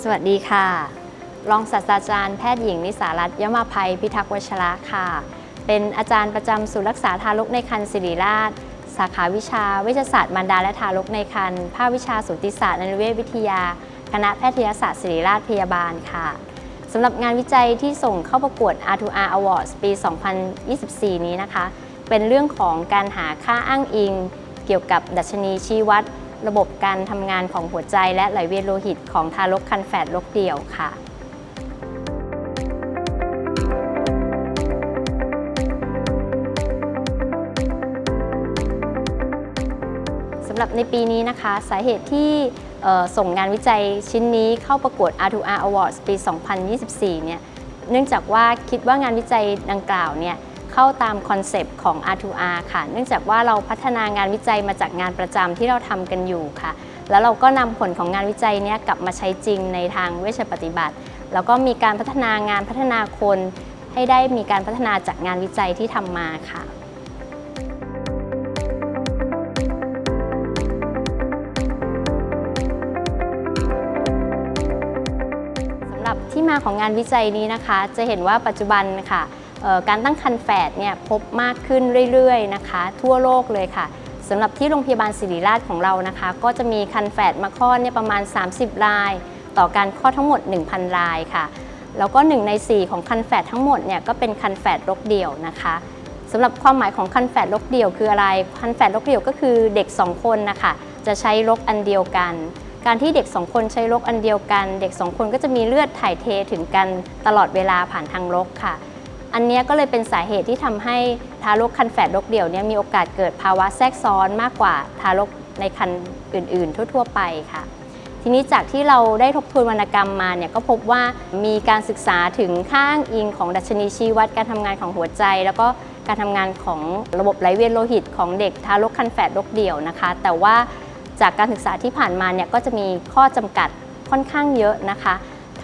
สวัสดีค่ะรองศาสตราจารย์แพทย์หญิงนิสารัตน์ ยมาภัยพิทักษ์วชระค่ะเป็นอาจารย์ประจำศูนย์รักษาทารกในครรภ์ศิริราชสาขาวิชาเวชศาสตร์มารดาและทารกในครรภ์ภาควิชาสูติศาสตร์นริเวศวิทยาคณะแพทยศาสตร์ศิริราชพยาบาลค่ะสำหรับงานวิจัยที่ส่งเข้าประกวด R2R Awards ปี 2024 นี้นะคะเป็นเรื่องของการหาค่าอ้างอิงเกี่ยวกับดัชนีชี้วัดระบบการทำงานของหัวใจและไหลเวียนโลหิตของทารกครรภ์แฝดรกเดี่ยวค่ะสำหรับในปีนี้นะคะสาเหตุที่ส่งงานวิจัยชิ้นนี้เข้าประกวด R2R Awards ปี 2024 เนี่ยเนื่องจากว่าคิดว่างานวิจัยดังกล่าวเนี่ยเข้าตามคอนเซปต์ของ R2R ค่ะเนื่องจากว่าเราพัฒนางานวิจัยมาจากงานประจำที่เราทำกันอยู่ค่ะแล้วเราก็นำผลของงานวิจัยนี้กลับมาใช้จริงในทางเวชปฏิบัติแล้วก็มีการพัฒนางานพัฒนาคนให้ได้มีการพัฒนาจากงานวิจัยที่ทำมาค่ะสำหรับที่มาของงานวิจัยนี้นะคะจะเห็นว่าปัจจุบันค่ะการตั้งครรภ์แฝดเนี่ยพบมากขึ้นเรื่อยๆนะคะทั่วโลกเลยค่ะสำหรับที่โรงพยาบาลศิริราชของเรานะคะก็จะมีครรภ์แฝดมาคลอดเนี่ยประมาณ30รายต่อการคลอดทั้งหมด 1,000 รายค่ะแล้วก็1ใน4ของครรภ์แฝดทั้งหมดเนี่ยก็เป็นครรภ์แฝดรกเดี่ยวนะคะสำหรับความหมายของครรภ์แฝดรกเดี่ยวคืออะไรครรภ์แฝดรกเดี่ยวก็คือเด็ก2คนนะคะจะใช้รกอันเดียวกันการที่เด็ก2คนใช้รกอันเดียวกันเด็ก2คนก็จะมีเลือดถ่ายเทถึงกันตลอดเวลาผ่านทางรกค่ะอันนี้ก็เลยเป็นสาเหตุที่ทำให้ทารกครรภ์แฝดรกเดี่ยวเนี่ยมีโอกาสเกิดภาวะแทรกซ้อนมากกว่าทารกในครรภ์อื่นๆทั่วๆไปค่ะทีนี้จากที่เราได้ทบทวนวรรณกรรมมาเนี่ยก็พบว่ามีการศึกษาถึงค่าอ้างอิงของดัชนีชี้วัดการทำงานของหัวใจแล้วก็การทำงานของระบบไหลเวียนโลหิตของเด็กทารกครรภ์แฝดรกเดี่ยวนะคะแต่ว่าจากการศึกษาที่ผ่านมาเนี่ยก็จะมีข้อจำกัดค่อนข้างเยอะนะคะ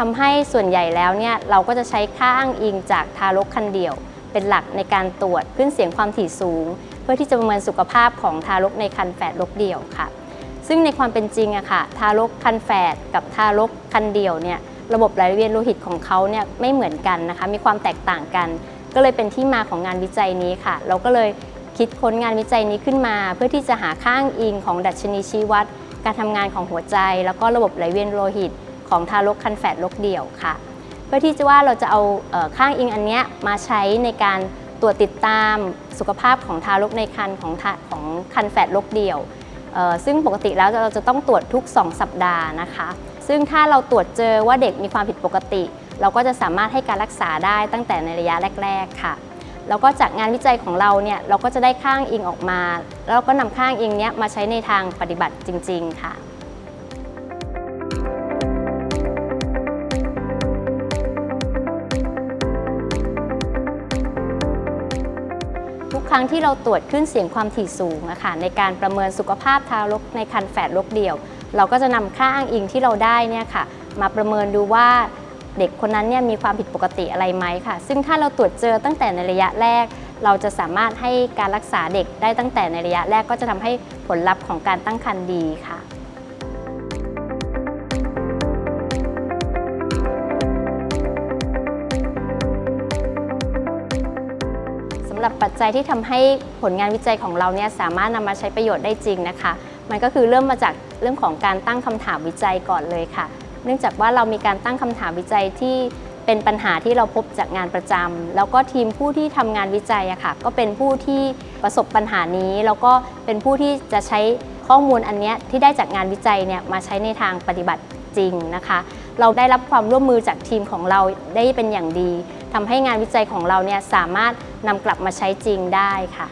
ทำให้ส่วนใหญ่แล้วเนี่ยเราก็จะใช้ค่าอ้างอิงจากทารกครรภ์เดี่ยวเป็นหลักในการตรวจคลื่นเสียงความถี่สูงเพื่อที่จะประเมินสุขภาพของทารกในครรภ์แฝดรกเดี่ยวค่ะซึ่งในความเป็นจริงอะค่ะทารกครรภ์แฝดกับทารกครรภ์เดี่ยวเนี่ยระบบไหลเวียนโลหิตของเขาเนี่ยไม่เหมือนกันนะคะมีความแตกต่างกันก็เลยเป็นที่มาของงานวิจัยนี้ค่ะเราก็เลยคิดค้นงานวิจัยนี้ขึ้นมาเพื่อที่จะหาค่าอ้างอิงของดัชนีชี้วัดการทำงานของหัวใจแล้วก็ระบบไหลเวียนโลหิตของทารกครรภ์แฝดรกเดี่ยวค่ะเพื่อที่จะว่าเราจะเอาค่าอ้างอิงอันนี้มาใช้ในการตรวจติดตามสุขภาพของทารกในครรภ์ของครรภ์แฝดรกเดี่ยวซึ่งปกติแล้วเราจะต้องตรวจทุก2สัปดาห์นะคะซึ่งถ้าเราตรวจเจอว่าเด็กมีความผิดปกติเราก็จะสามารถให้การรักษาได้ตั้งแต่ในระยะแรกๆค่ะแล้วก็จากงานวิจัยของเราเนี่ยเราก็จะได้ค่าอ้างอิงออกมาแล้วก็นำค่าอ้างอิงนี้มาใช้ในทางปฏิบัติจริงๆค่ะทุกครั้งที่เราตรวจคลื่นเสียงความถี่สูงนะคะในการประเมินสุขภาพทารกในครรภ์แฝดรกเดี่ยวเราก็จะนำค่าอ้างอิงที่เราได้เนี่ยค่ะมาประเมินดูว่าเด็กคนนั้นเนี่ยมีความผิดปกติอะไรไหมค่ะซึ่งถ้าเราตรวจเจอตั้งแต่ในระยะแรกเราจะสามารถให้การรักษาเด็กได้ตั้งแต่ในระยะแรกก็จะทำให้ผลลัพธ์ของการตั้งครรภ์ดีค่ะสำหรับปัจจัยที่ทำให้ผลงานวิจัยของเราเนี่ยสามารถนำมาใช้ประโยชน์ได้จริงนะคะมันก็คือเริ่มมาจากเรื่องของการตั้งคำถามวิจัยก่อนเลยค่ะเนื่องจากว่าเรามีการตั้งคำถามวิจัยที่เป็นปัญหาที่เราพบจากงานประจำแล้วก็ทีมผู้ที่ทำงานวิจัยอะค่ะก็เป็นผู้ที่ประสบปัญหานี้แล้วก็เป็นผู้ที่จะใช้ข้อมูลอันนี้ที่ได้จากงานวิจัยเนี่ยมาใช้ในทางปฏิบัติจริงนะคะเราได้รับความร่วมมือจากทีมของเราได้เป็นอย่างดีทำให้งานวิจัยของเราเนี่ยสามารถนำกลับมาใช้จริงได้ค่ะ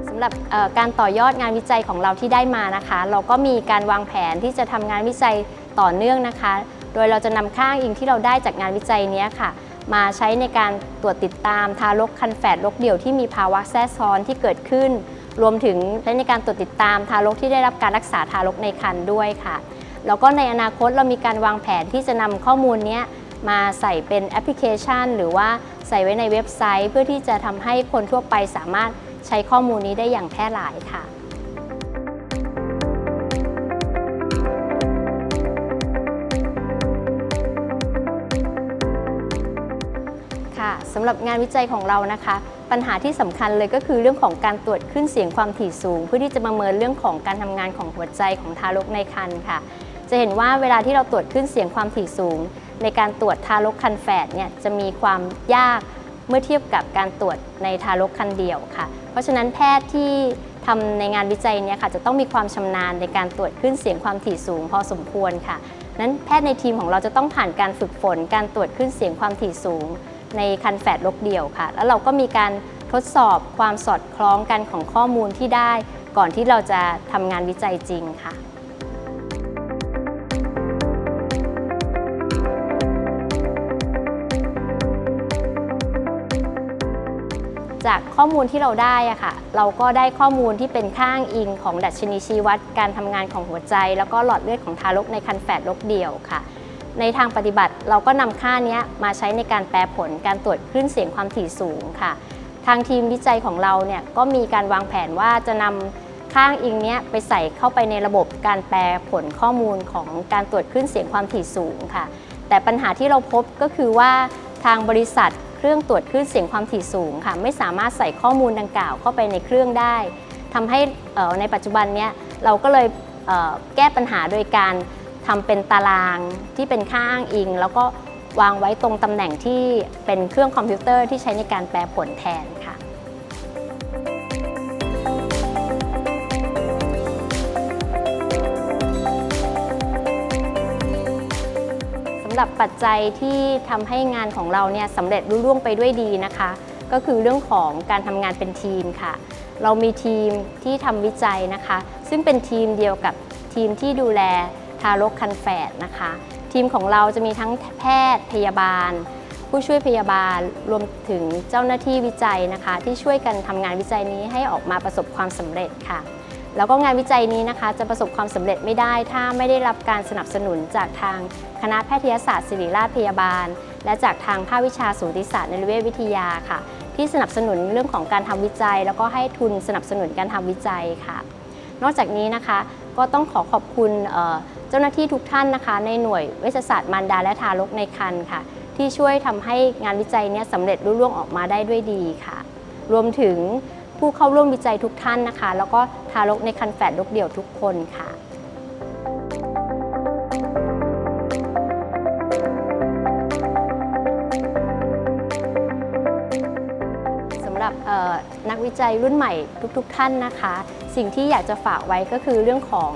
สำหรับการต่อยอดงานวิจัยของเราที่ได้มานะคะเราก็มีการวางแผนที่จะทำงานวิจัยต่อเนื่องนะคะโดยเราจะนำค่าอ้างอิงที่เราได้จากงานวิจัยนี้ค่ะมาใช้ในการตรวจติดตามทารกครรภ์แฝดรกเดี่ยวที่มีภาวะแทรกซ้อนที่เกิดขึ้นรวมถึงใช้ในการตรวจติดตามทารกที่ได้รับการรักษาทารกในครรภ์ด้วยค่ะแล้วก็ในอนาคตเรามีการวางแผนที่จะนำข้อมูลนี้ มาใส่เป็นแอปพลิเคชันหรือว่าใส่ไว้ในเว็บไซต์เพื่อที่จะทำให้คนทั่วไปสามารถใช้ข้อมูลนี้ได้อย่างแพร่หลายค่ะสำหรับงานวิจัยของเรานะคะปัญหาที่สำคัญเลยก็คือเรื่องของการตรวจคลื่นเสียงความถี่สูงเพื่อที่จะประเมินเรื่องของการทำงานของหัวใจของทารกในครรภ์ค่ะจะเห็นว่าเวลาที่เราตรวจคลื่นเสียงความถี่สูงในการตรวจทารกครรภ์แฝดเนี่ยจะมีความยากเมื่อเทียบกับการตรวจในทารกครรภ์เดี่ยวค่ะเพราะฉะนั้นแพทย์ที่ทำในงานวิจัยเนี่ยค่ะจะต้องมีความชำนาญในการตรวจคลื่นเสียงความถี่สูงพอสมควรค่ะนั้นแพทย์ในทีมของเราจะต้องผ่านการฝึกฝนการตรวจคลื่นเสียงความถี่สูงในครรภ์แฝดรกเดี่ยวค่ะแล้วเราก็มีการทดสอบความสอดคล้องกันของข้อมูลที่ได้ก่อนที่เราจะทำงานวิจัยจริงค่ะจากข้อมูลที่เราได้อะค่ะเราก็ได้ข้อมูลที่เป็นค่าอ้างอิงของดัชนีชี้วัดการทำงานของหัวใจแล้วก็หลอดเลือดของทารกในครรภ์แฝดรกเดี่ยวค่ะในทางปฏิบัติเราก็นำค่านี้มาใช้ในการแปลผลการตรวจคลื่นเสียงความถี่สูงค่ะทางทีมวิจัยของเราเนี่ยก็มีการวางแผนว่าจะนำค่าอ้างอิงนี้ไปใส่เข้าไปในระบบการแปลผลข้อมูลของการตรวจคลื่นเสียงความถี่สูงค่ะแต่ปัญหาที่เราพบก็คือว่าทางบริษัทเครื่องตรวจคลื่นเสียงความถี่สูงค่ะไม่สามารถใส่ข้อมูลดังกล่าวเข้าไปในเครื่องได้ทำให้ในปัจจุบันนี้เราก็เลยแก้ปัญหาโดยการทำเป็นตารางที่เป็นค่าอ้างอิงแล้วก็วางไว้ตรงตำแหน่งที่เป็นเครื่องคอมพิวเตอร์ที่ใช้ในการแปลผลแทนค่ะสำหรับปัจจัยที่ทำให้งานของเราเนี่ยสำเร็จรุ่งเรืองไปด้วยดีนะคะก็คือเรื่องของการทำงานเป็นทีมค่ะเรามีทีมที่ทำวิจัยนะคะซึ่งเป็นทีมเดียวกับทีมที่ดูแลทารกครรภ์แฝดนะคะทีมของเราจะมีทั้งแพทย์พยาบาลผู้ช่วยพยาบาลรวมถึงเจ้าหน้าที่วิจัยนะคะที่ช่วยกันทำงานวิจัยนี้ให้ออกมาประสบความสำเร็จค่ะแล้วก็งานวิจัยนี้นะคะจะประสบความสำเร็จไม่ได้ถ้าไม่ได้รับการสนับสนุนจากทางคณะแพทยศาสตร์ศิริราชพยาบาลและจากทางภาควิชาสูติศาสตร์นรีเวชวิทยาค่ะที่สนับสนุนเรื่องของการทำวิจัยแล้วก็ให้ทุนสนับสนุนการทำวิจัยค่ะนอกจากนี้นะคะก็ต้องขอบคุณเจ้าหน้าที่ทุกท่านนะคะในหน่วยเวชศาสตร์มารดาและทารกในครรภ์ค่ะที่ช่วยทำให้งานวิจัยนี้สำเร็จรุ่งเรืองออกมาได้ด้วยดีค่ะรวมถึงผู้เข้าร่วมวิจัยทุกท่านนะคะแล้วก็ทารกในครรภ์แฝดรกเดี่ยวทุกคนค่ะสำหรับนักวิจัยรุ่นใหม่ทุกท่านนะคะสิ่งที่อยากจะฝากไว้ก็คือเรื่องของ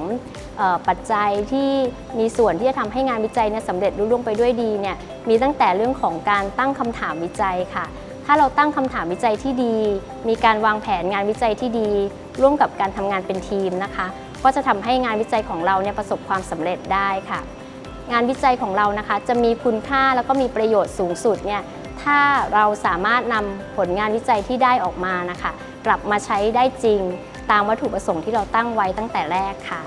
ปัจจัยที่มีส่วนที่จะทำให้งานวิจัยเนี่ยสำเร็จรุ่งเรืองไปด้วยดีเนี่ยมีตั้งแต่เรื่องของการตั้งคำถามวิจัยค่ะถ้าเราตั้งคำถามวิจัยที่ดีมีการวางแผนงานวิจัยที่ดีร่วมกับการทำงานเป็นทีมนะคะก็จะทำให้งานวิจัยของเราเนี่ยประสบความสำเร็จได้ค่ะงานวิจัยของเรานะคะจะมีคุณค่าแล้วก็มีประโยชน์สูงสุดเนี่ยถ้าเราสามารถนำผลงานวิจัยที่ได้ออกมานะคะกลับมาใช้ได้จริงตามวัตถุประสงค์ที่เราตั้งไว้ตั้งแต่แรกค่ะ